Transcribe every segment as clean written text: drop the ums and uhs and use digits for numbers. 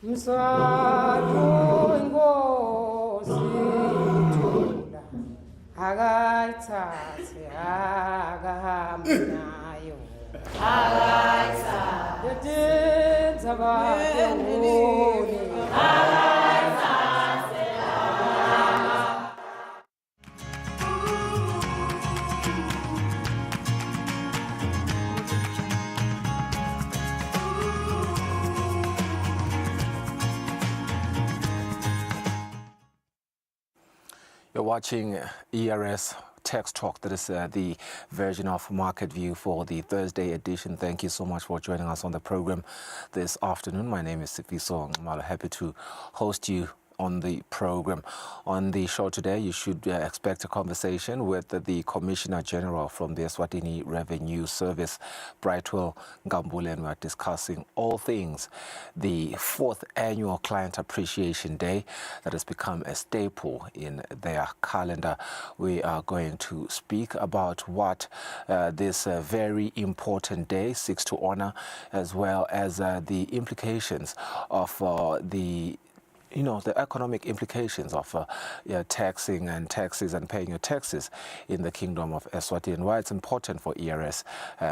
Mswati inkosi ithula akayithathe akahambe nayo akayithathe yotenza bakhe wone akayithathe You're watching ERS Text Talk. That is the version of Market View for the Thursday edition. Thank you so much for joining us on the program this afternoon. My name is Sifiso. I'm happy to host you on the program. On the show today, you should expect a conversation with the Commissioner General from the Eswatini Revenue Service, Brightwell Ngambule, and we're discussing all things the 4th Annual Client Appreciation Day that has become a staple in their calendar. We are going to speak about what this very important day seeks to honor, as well as the implications of the economic implications of taxing and taxes and paying your taxes in the Kingdom of Eswatini, and why it's important for ERS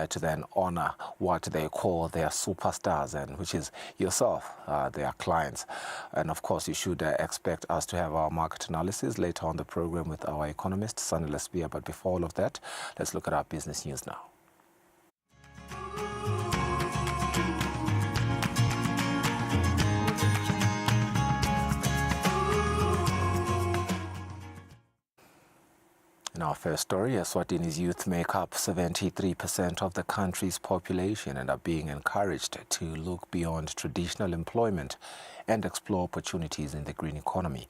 to then honor what they call their superstars, and which is yourself, their clients. And of course, you should expect us to have our market analysis later on the program with our economist, Sunny Lesbia. But before all of that, let's look at our business news now. In our first story, Eswatini's youth make up 73% of the country's population and are being encouraged to look beyond traditional employment and explore opportunities in the green economy.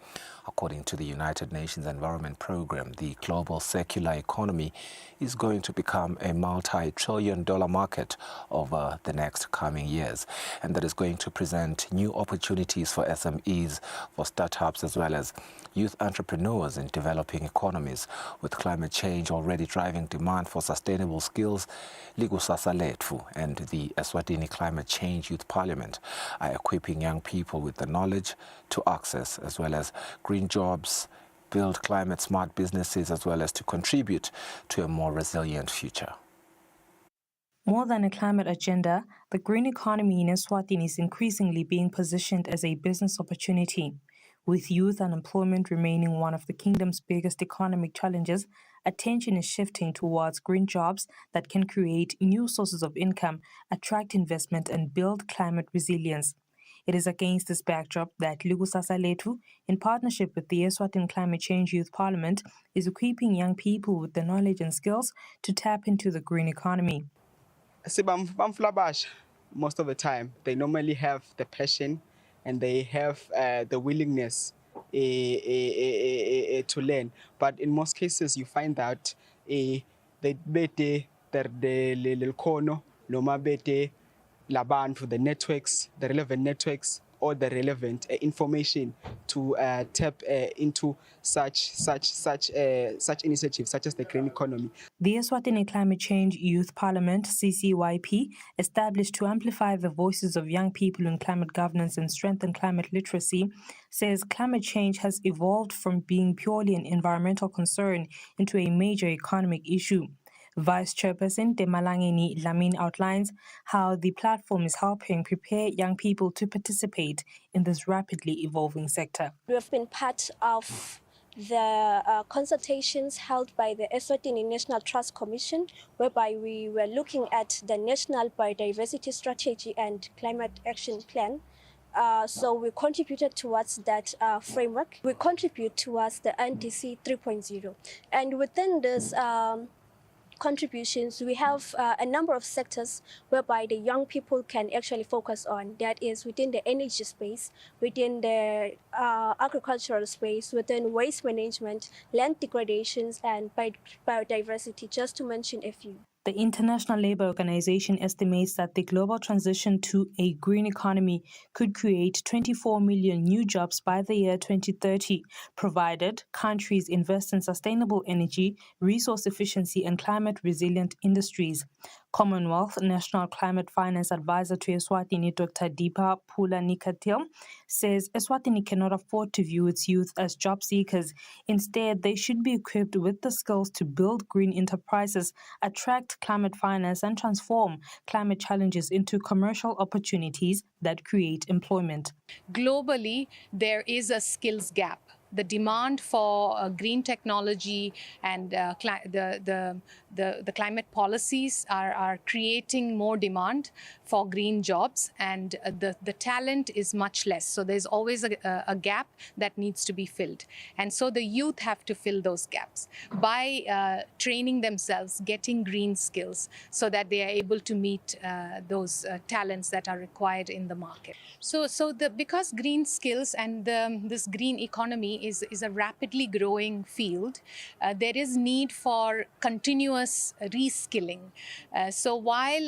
According to the United Nations Environment Programme, the global circular economy is going to become a multi-trillion-dollar market over the next coming years, and that is going to present new opportunities for SMEs, for startups, as well as youth entrepreneurs in developing economies. With climate change already driving demand for sustainable skills, Ligusasa Letfu and the Eswatini Climate Change Youth Parliament are equipping young people with the knowledge to access, as well as green jobs, build climate-smart businesses, as well as to contribute to a more resilient future. More than a climate agenda, the green economy in Eswatini is increasingly being positioned as a business opportunity. With youth unemployment remaining one of the kingdom's biggest economic challenges, attention is shifting towards green jobs that can create new sources of income, attract investment, and build climate resilience. It is against this backdrop that Ligusasa Letfu, in partnership with the Eswatini Climate Change Youth Parliament, is equipping young people with the knowledge and skills to tap into the green economy. Most of the time, they normally have the passion and they have the willingness to learn. But in most cases, you find that they bete the kono noma bete laban for the networks, the relevant networks, or the relevant information to tap into such initiatives, such as the green economy. The Eswatini Climate Change Youth Parliament, CCYP, established to amplify the voices of young people in climate governance and strengthen climate literacy, says climate change has evolved from being purely an environmental concern into a major economic issue. Vice Chairperson Demalangeni Lamin outlines how the platform is helping prepare young people to participate in this rapidly evolving sector. We have been part of the consultations held by the Eswatini National Trust Commission, whereby we were looking at the National Biodiversity Strategy and Climate Action Plan. So we contributed towards that framework. We contribute towards the NDC 3.0. And within this contributions, we have a number of sectors whereby the young people can actually focus on. That is within the energy space, within the agricultural space, within waste management, land degradations, and biodiversity, just to mention a few. The International Labour Organization estimates that the global transition to a green economy could create 24 million new jobs by the year 2030, provided countries invest in sustainable energy, resource efficiency, and climate-resilient industries. Commonwealth National Climate Finance Advisor to Eswatini, Dr. Deepa Pula-Nikatil, says Eswatini cannot afford to view its youth as job seekers. Instead, they should be equipped with the skills to build green enterprises, attract climate finance, and transform climate challenges into commercial opportunities that create employment. Globally, there is a skills gap. The demand for green technology and the climate policies are creating more demand for green jobs, and the talent is much less. So there's always a gap that needs to be filled. And so the youth have to fill those gaps by training themselves, getting green skills so that they are able to meet those talents that are required in the market. Because green skills and this green economy is a rapidly growing field, there is need for continuous reskilling. So while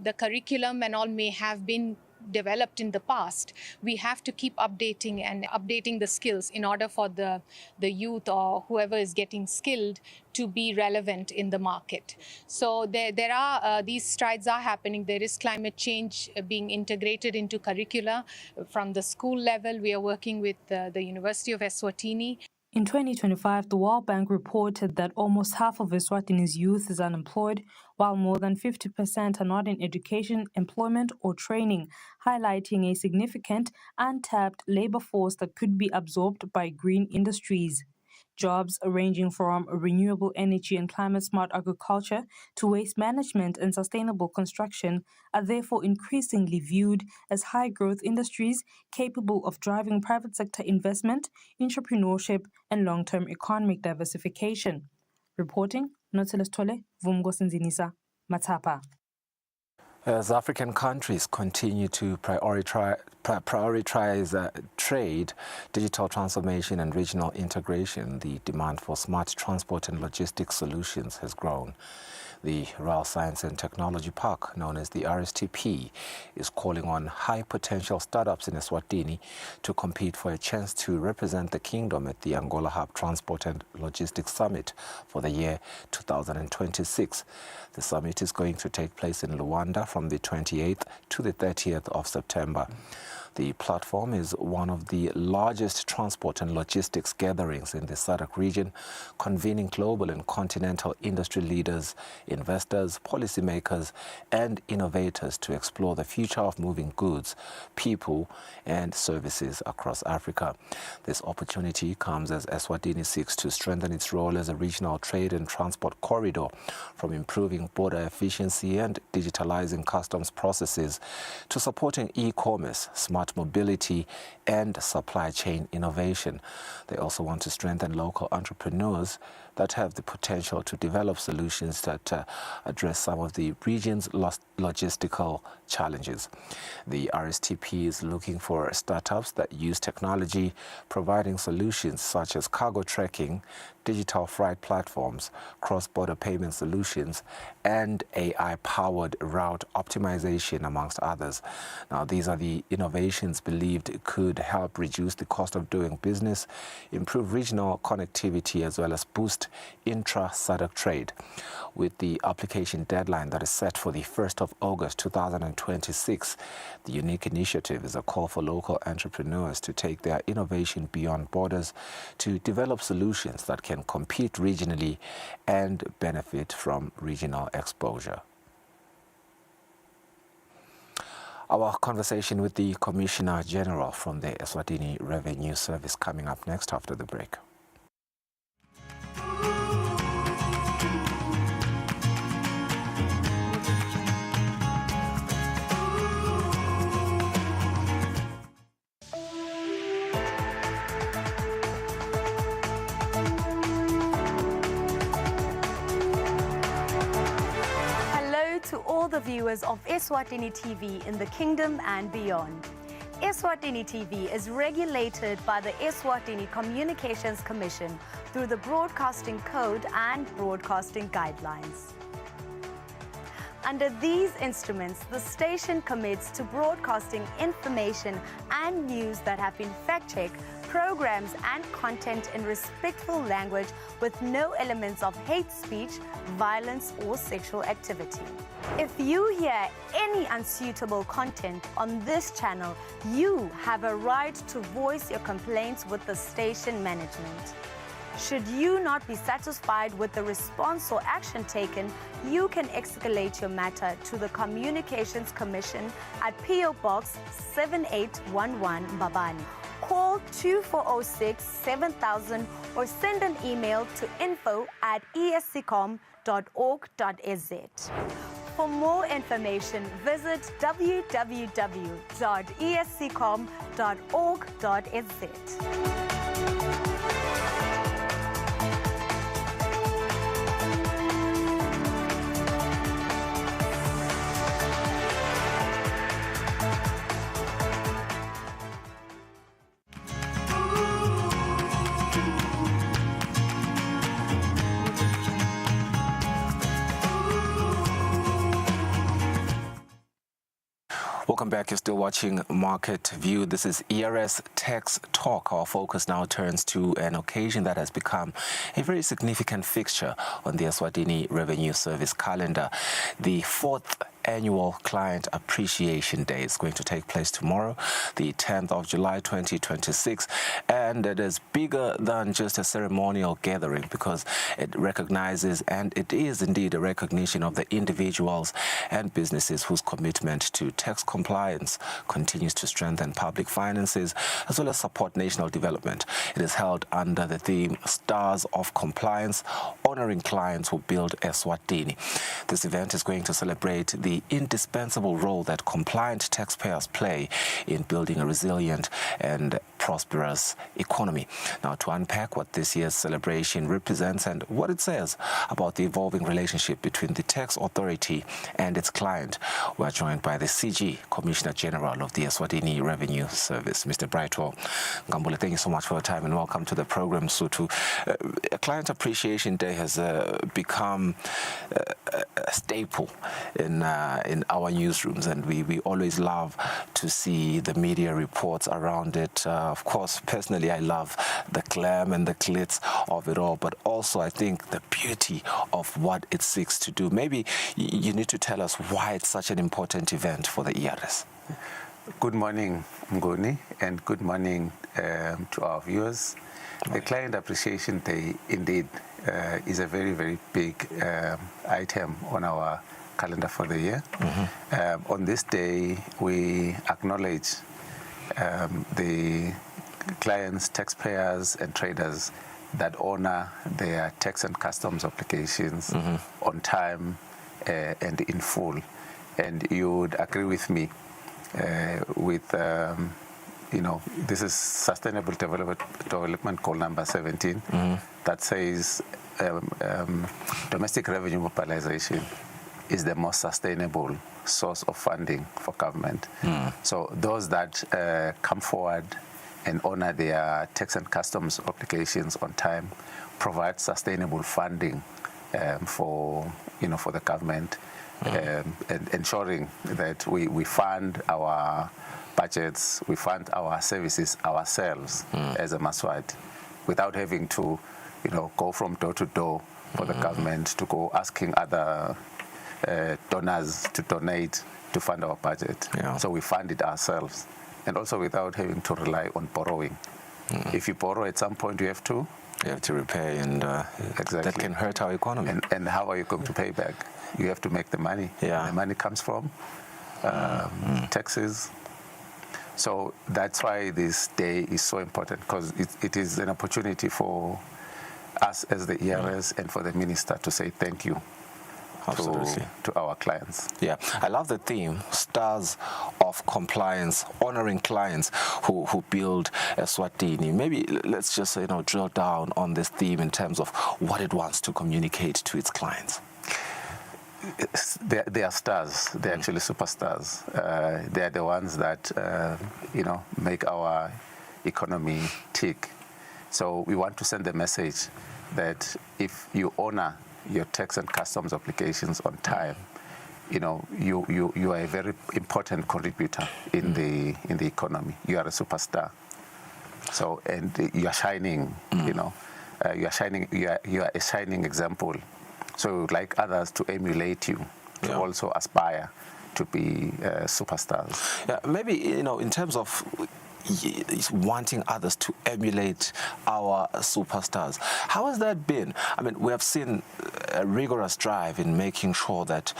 the curriculum and all may have been developed in the past, we have to keep updating the skills in order for the youth or whoever is getting skilled to be relevant in the market. So there are these strides are happening. There is climate change being integrated into curricula from the school level. We are working with the University of Eswatini. In 2025, the World Bank reported that almost half of Eswatini's youth is unemployed, while more than 50% are not in education, employment, or training, highlighting a significant untapped labor force that could be absorbed by green industries. Jobs ranging from renewable energy and climate-smart agriculture to waste management and sustainable construction are therefore increasingly viewed as high-growth industries capable of driving private sector investment, entrepreneurship, and long-term economic diversification. Reporting, Nautilus Tole, Vumgosinzinisa, Matapa. As African countries continue to prioritize trade, digital transformation and regional integration, the demand for smart transport and logistics solutions has grown. The Rural Science and Technology Park, known as the RSTP, is calling on high-potential startups in Eswatini to compete for a chance to represent the kingdom at the Angola Hub Transport and Logistics Summit for the year 2026. The summit is going to take place in Luanda from the 28th to the 30th of September. The platform is one of the largest transport and logistics gatherings in the SADC region, convening global and continental industry leaders, investors, policymakers, and innovators to explore the future of moving goods, people, and services across Africa. This opportunity comes as Eswatini seeks to strengthen its role as a regional trade and transport corridor, from improving border efficiency and digitalizing customs processes to supporting e-commerce, smart mobility, and supply chain innovation. They also want to strengthen local entrepreneurs that have the potential to develop solutions that address some of the region's logistical challenges. The RSTP is looking for startups that use technology, providing solutions such as cargo tracking, digital freight platforms, cross-border payment solutions, and AI-powered route optimization, amongst others. Now, these are the innovations believed could help reduce the cost of doing business, improve regional connectivity, as well as boost intra-SADC trade. With the application deadline that is set for the 1st of August 2026, the unique initiative is a call for local entrepreneurs to take their innovation beyond borders to develop solutions that can compete regionally and benefit from regional exposure. Our conversation with the Commissioner General from the Eswatini Revenue Service coming up next after the break. To all the viewers of Eswatini TV in the kingdom and beyond. Eswatini TV is regulated by the Eswatini Communications Commission through the Broadcasting Code and Broadcasting Guidelines. Under these instruments, the station commits to broadcasting information and news that have been fact-checked, programs and content in respectful language with no elements of hate speech, violence, or sexual activity. If you hear any unsuitable content on this channel, you have a right to voice your complaints with the station management. Should you not be satisfied with the response or action taken, you can escalate your matter to the Communications Commission at PO Box 7811 Babani. Call 2406 7000 or send an email to info@escom.org.za. For more information, visit www.escom.org.za. Welcome back. You're still watching Market View. This is ERS Tax Talk. Our focus now turns to an occasion that has become a very significant fixture on the Eswatini Revenue Service calendar. The fourth annual Client Appreciation Day is going to take place tomorrow, the 10th of July 2026, and it is bigger than just a ceremonial gathering because it recognizes, and it is indeed a recognition of the individuals and businesses whose commitment to tax compliance continues to strengthen public finances as well as support national development. It is held under the theme Stars of Compliance, honoring clients who build Eswatini. This event is going to celebrate the indispensable role that compliant taxpayers play in building a resilient and prosperous economy. Now, to unpack what this year's celebration represents and what it says about the evolving relationship between the tax authority and its client, we're joined by the CG, Commissioner General of the Eswatini Revenue Service, Mr. Brightwell Ngambule. Thank you so much for your time and welcome to the program, Sutu. Client Appreciation Day has become a staple in our newsrooms, and we always love to see the media reports around it. Of course, personally, I love the glam and the glitz of it all, but also I think the beauty of what it seeks to do. Maybe you need to tell us why it's such an important event for the ERS. Good morning, Mngoni, and good morning to our viewers. The Client Appreciation Day indeed is a very, very big item on our calendar for the year. On this day, we acknowledge the clients, taxpayers, and traders that honor their tax and customs obligations on time and in full. And you would agree with me with this is Sustainable Development Goal number 17 that says domestic revenue mobilization is the most sustainable source of funding for government. So those that come forward and honor their tax and customs obligations on time provide sustainable funding for the government, and ensuring that we fund our budgets, we fund our services ourselves as a Maswati, without having to go from door to door for the government to go asking other donors to donate to fund our budget. So we fund it ourselves, and also without having to rely on borrowing. If you borrow at some point, you have to repay, and exactly. That can hurt our economy. And how are you going to pay back? You have to make the money. The money comes from taxes. So that's why this day is so important, because it is an opportunity for us as the ERS and for the minister to say thank you. Absolutely. To our clients. Yeah, I love the theme, Stars of Compliance, honoring clients who build Eswatini. Maybe let's just drill down on this theme in terms of what it wants to communicate to its clients. They are stars. They're actually superstars. They are the ones that make our economy tick. So we want to send the message that if you honor your tax and customs obligations on time, you are a very important contributor in the economy. You are a superstar. So, and you are shining, you know, you are a shining example. So we would like others to emulate you, to also aspire to be superstars. Yeah, maybe, you know, in terms of wanting others to emulate our superstars, how has that been? I mean, we have seen a rigorous drive in making sure that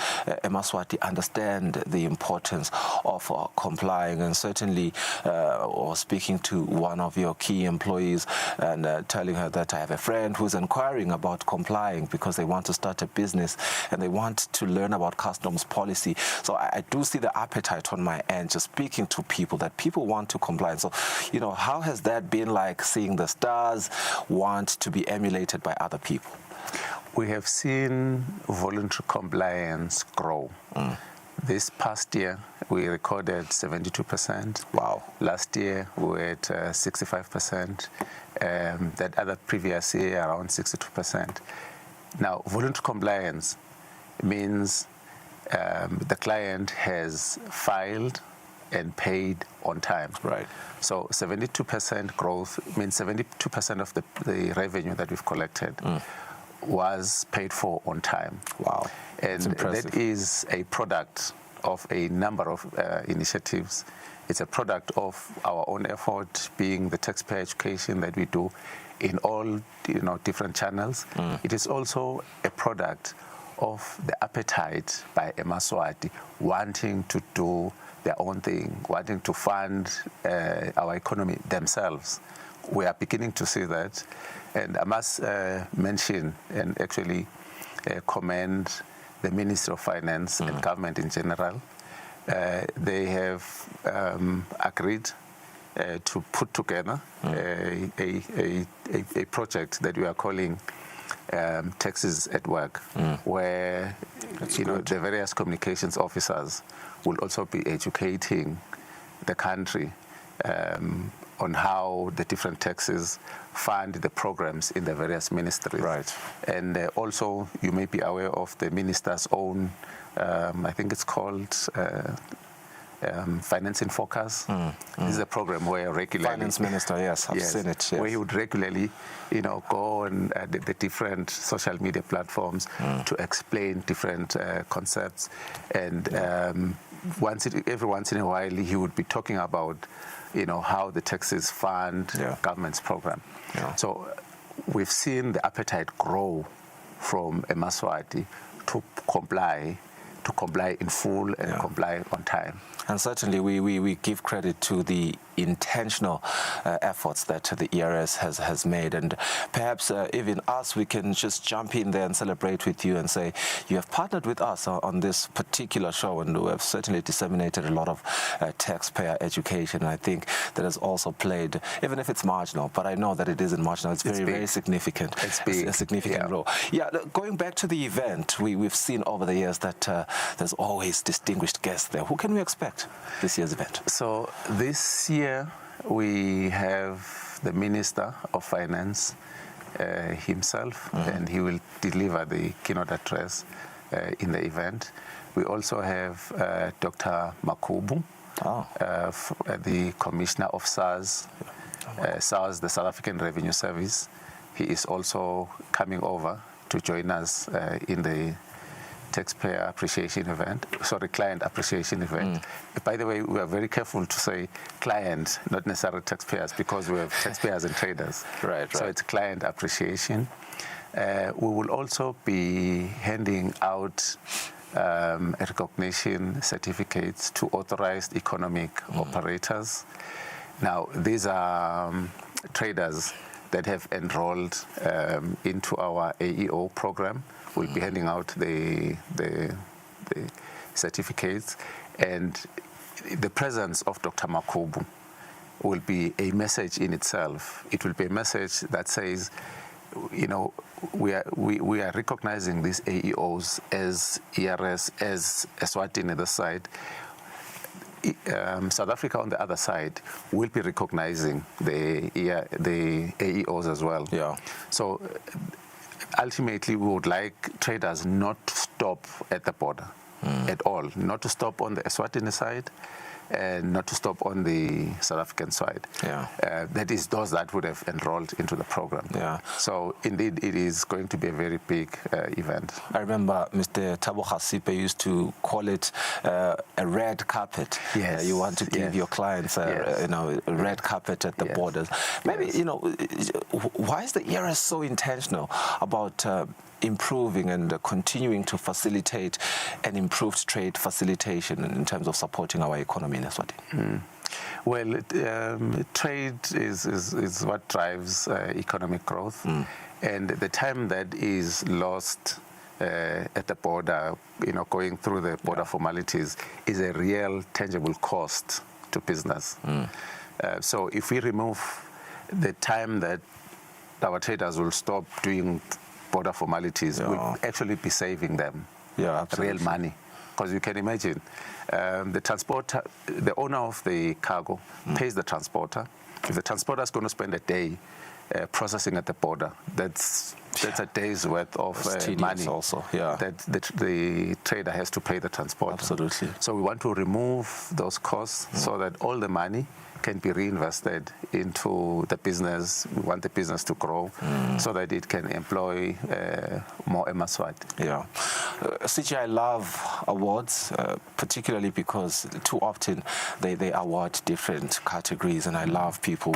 Eswatini understand the importance of complying, and certainly or speaking to one of your key employees and telling her that I have a friend who's inquiring about complying because they want to start a business and they want to learn about customs policy. So I do see the appetite on my end, just speaking to people, that people want to comply. So, you know, how has that been like, seeing the stars want to be emulated by other people? We have seen voluntary compliance grow. This past year, we recorded 72%. Wow. Last year, we were at 65%. That other previous year, around 62%. Now, voluntary compliance means the client has filed and paid on time. Right. So 72% growth means 72% of the revenue that we've collected was paid for on time. Wow. And that is a product of a number of initiatives. It's a product of our own effort, being the taxpayer education that we do in all, you know, different channels. It is also a product of the appetite by Eswatini wanting to do their own thing, wanting to fund our economy themselves. We are beginning to see that. And I must mention and actually commend the Ministry of Finance and government in general. They have agreed to put together a project that we are calling Taxes at Work, where the various communications officers will also be educating the country on how the different taxes fund the programs in the various ministries. Right. And also, you may be aware of the minister's own, I think it's called Finance in Focus. This is a program where regularly... Finance Minister, yes, I've seen it. Yes. Where he would regularly, go on the different social media platforms to explain different concepts. And every once in a while, he would be talking about, how the taxes fund government's program. Yeah. So we've seen the appetite grow from Eswatini to comply in full and comply on time. And certainly we give credit to the intentional efforts that the ERS has made, and perhaps even us, we can just jump in there and celebrate with you and say you have partnered with us on this particular show, and we have certainly disseminated a lot of taxpayer education. I think that has also played, even if it's marginal, but I know that it isn't marginal, it's very significant. It's big. A significant role. Yeah, going back to the event, we've seen over the years that there's always distinguished guests there. Who can we expect this year's event? So this year we have the Minister of Finance himself, and he will deliver the keynote address in the event. We also have Dr. Makubu, the Commissioner of SARS, the South African Revenue Service. He is also coming over to join us in the taxpayer appreciation event, client appreciation event. By the way, we are very careful to say client, not necessarily taxpayers, because we have taxpayers and traders. Right. So it's client appreciation. We will also be handing out recognition certificates to authorized economic operators. Now, these are traders that have enrolled into our AEO program. We'll be handing out the certificates, and the presence of Dr. Makubu will be a message in itself. It will be a message that says, we are recognizing these AEOs as ERS, as Eswatini this side. South Africa on the other side will be recognizing the AEOs as well. Yeah. So ultimately, we would like traders not to stop at the border at all, not to stop on the Eswatini side, and not to stop on the South African side. Yeah. That is those that would have enrolled into the program. Yeah. So indeed, it is going to be a very big event. I remember Mr. Thabo Gasipe used to call it a red carpet. Yes. You want to give your clients a red carpet at the borders. Maybe, why is the ERS so intentional about improving and continuing to facilitate an improved trade facilitation in terms of supporting our economy in Eswatini? Well, trade is what drives economic growth, and the time that is lost at the border, going through the border formalities, is a real tangible cost to business. So if we remove the time that our traders will stop doing border formalities, we'll actually be saving them real money. Because you can imagine, the transporter, the owner of the cargo pays the transporter. If the transporter is going to spend a day processing at the border, that's a day's worth of money also, that the trader has to pay the transporter. Absolutely. So we want to remove those costs so that all the money can be reinvested into the business. We want the business to grow so that it can employ more Eswatini. Yeah. CJ, I love awards, particularly because too often they award different categories, and I love people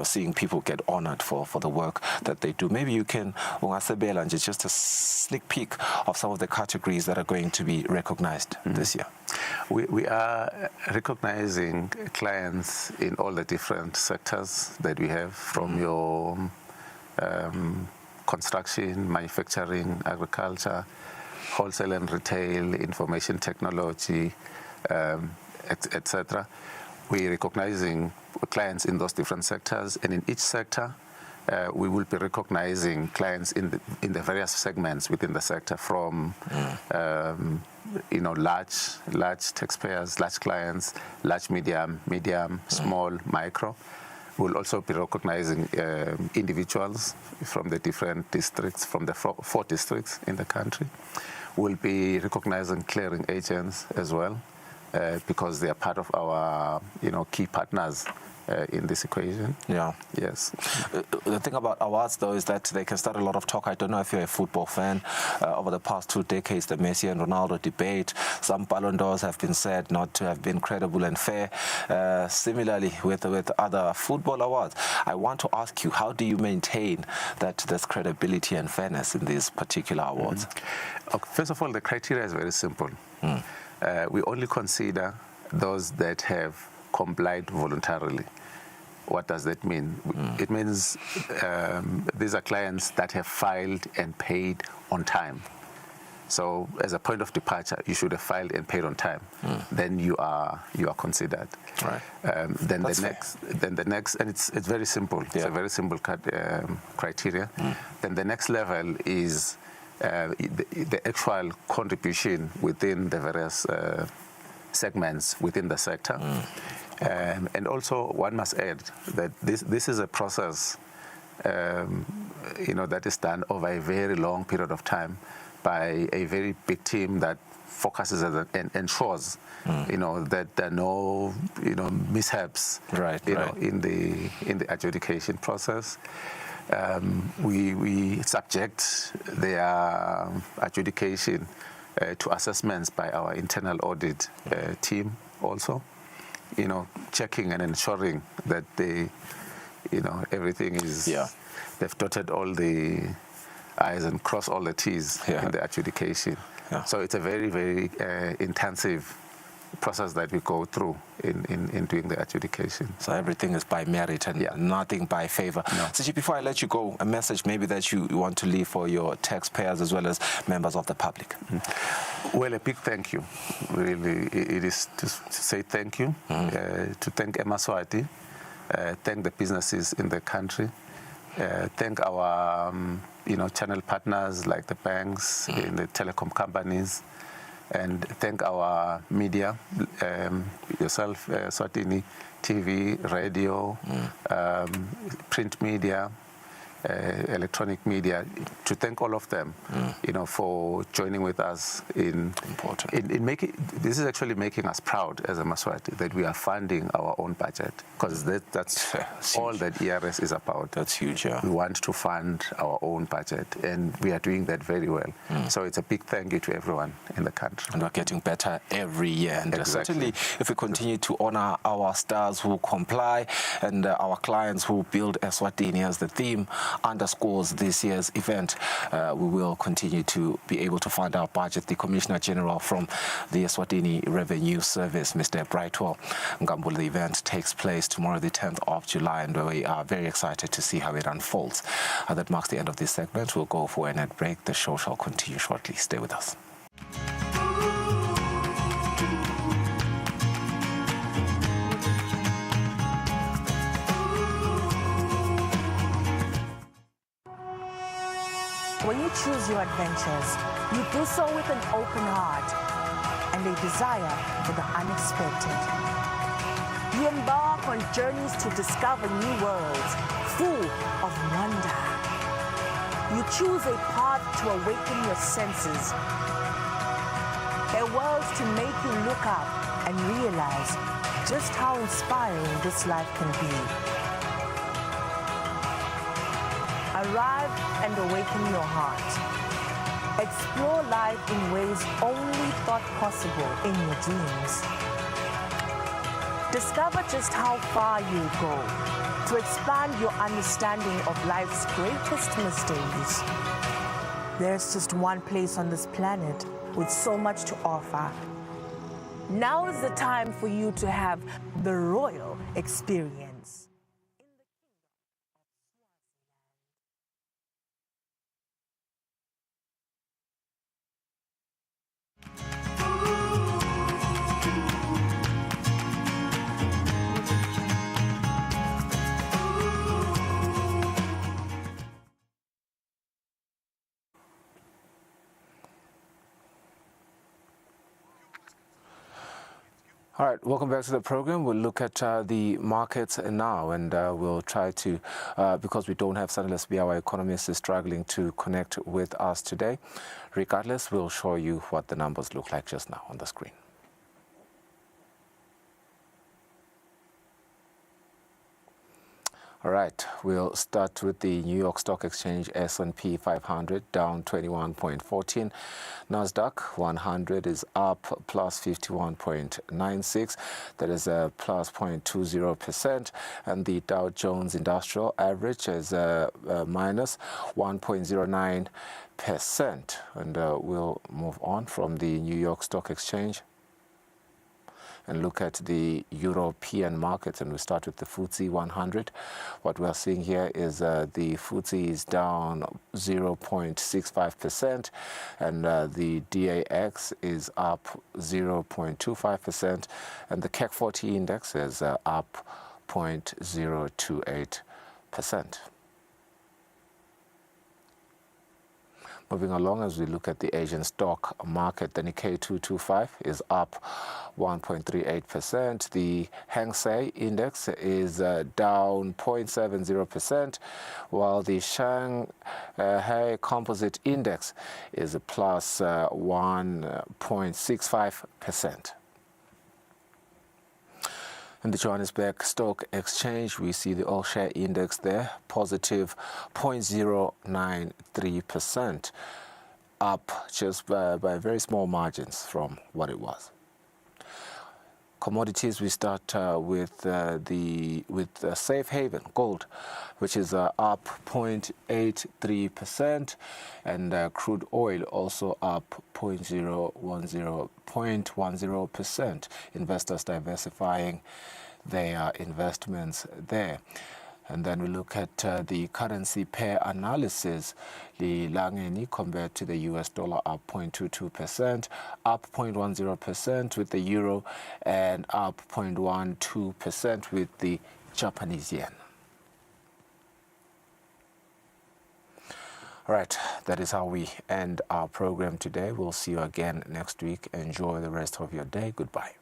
seeing people get honored for the work that they do. Maybe you can, just a sneak peek of some of the categories that are going to be recognized this year. We are recognizing clients in all the different sectors that we have, from your construction, manufacturing, agriculture, wholesale and retail, information technology, etc. We're recognizing clients in those different sectors, and in each sector, we will be recognizing clients in the various segments within the sector, from large taxpayers, large clients, large, medium, small, micro. We'll also be recognizing individuals from the different districts, from the four districts in the country. We'll be recognizing clearing agents as well, because they are part of our key partners in this equation. Yeah. Yes. The thing about awards, though, is that they can start a lot of talk. I don't know if you're a football fan. Over the past 2 decades, the Messi and Ronaldo debate, some Ballon d'Ors have been said not to have been credible and fair. Similarly, with other football awards, I want to ask you, how do you maintain that there's credibility and fairness in these particular awards? First of all, the criteria is very simple. We only consider those that have complied voluntarily. What does that mean? It means these are clients that have filed and paid on time. So as a point of departure, you should have filed and paid on time. Then you are considered. Right. Then the next, and it's very simple. It's a very simple criteria. Then the next level is the actual contribution within the various segments within the sector. And also, one must add that this is a process, that is done over a very long period of time by a very big team that focuses and ensures, that there are no, mishaps, in the adjudication process. We subject their adjudication to assessments by our internal audit team also, checking and ensuring that everything is, they've dotted all the I's and crossed all the T's in the adjudication. So it's a very, very intensive process that we go through in doing the adjudication. So everything is by merit and nothing by favor. No. Siji, before I let you go, a message maybe that you want to leave for your taxpayers as well as members of the public. Well, a big thank you. Really, it is to say thank you, to thank Eswatini, thank the businesses in the country, thank our channel partners like the banks, and the telecom companies, and thank our media, yourself, Eswatini TV, radio, print media, electronic media, to thank all of them, for joining with us in making. This is actually making us proud as a Maswati that we are funding our own budget, because that's all that ERS is about. That's huge. Yeah. We want to fund our own budget, and we are doing that very well. So it's a big thank you to everyone in the country. And we're getting better every year. And certainly, if we continue to honor our stars who comply and our clients who build Eswatini as the theme underscores this year's event, we will continue to be able to fund our budget. The Commissioner General from the Eswatini Revenue Service, Mr. Brightwell Ngambula, the event takes place tomorrow, the 10th of July, and we are very excited to see how it unfolds. That marks the end of this segment. We'll go for a net break. The show shall continue shortly. Stay with us. When you choose your adventures, you do so with an open heart and a desire for the unexpected. You embark on journeys to discover new worlds full of wonder. You choose a path to awaken your senses, a world to make you look up and realize just how inspiring this life can be. Arrive and awaken your heart. Explore life in ways only thought possible in your dreams. Discover just how far you go to expand your understanding of life's greatest mysteries. There's just one place on this planet with so much to offer. Now is the time for you to have the royal experience. All right, welcome back to the program. We'll look at the markets now, and we'll try to, because we don't have Sunless B, our economist is struggling to connect with us today. Regardless, we'll show you what the numbers look like just now on the screen. All right, we'll start with the New York Stock Exchange S&P 500 down 21.14. Nasdaq 100 is up plus 51.96. That is a plus 0.20%. And the Dow Jones Industrial Average is minus 1.09%. And we'll move on from the New York Stock Exchange and look at the European markets, and we start with the FTSE 100. What we're seeing here is the FTSE is down 0.65%, and the DAX is up 0.25%, and the CAC 40 index is up 0.028%. Moving along, as we look at the Asian stock market, the Nikkei 225 is up 1.38%. The Hang Seng index is down 0.70%, while the Shanghai Composite Index is a plus 1.65%. In the Johannesburg Stock Exchange, we see the all-share index there, positive 0.093%, up just by very small margins from what it was. Commodities, we start with Safe Haven Gold, which is up 0.83%, and crude oil also up 0.10%. Investors diversifying their investments there. And then we look at the currency pair analysis. The Langeni compared to the US dollar up 0.22%, up 0.10% with the euro, and up 0.12% with the Japanese yen. All right, that is how we end our program today. We'll see you again next week. Enjoy the rest of your day. Goodbye.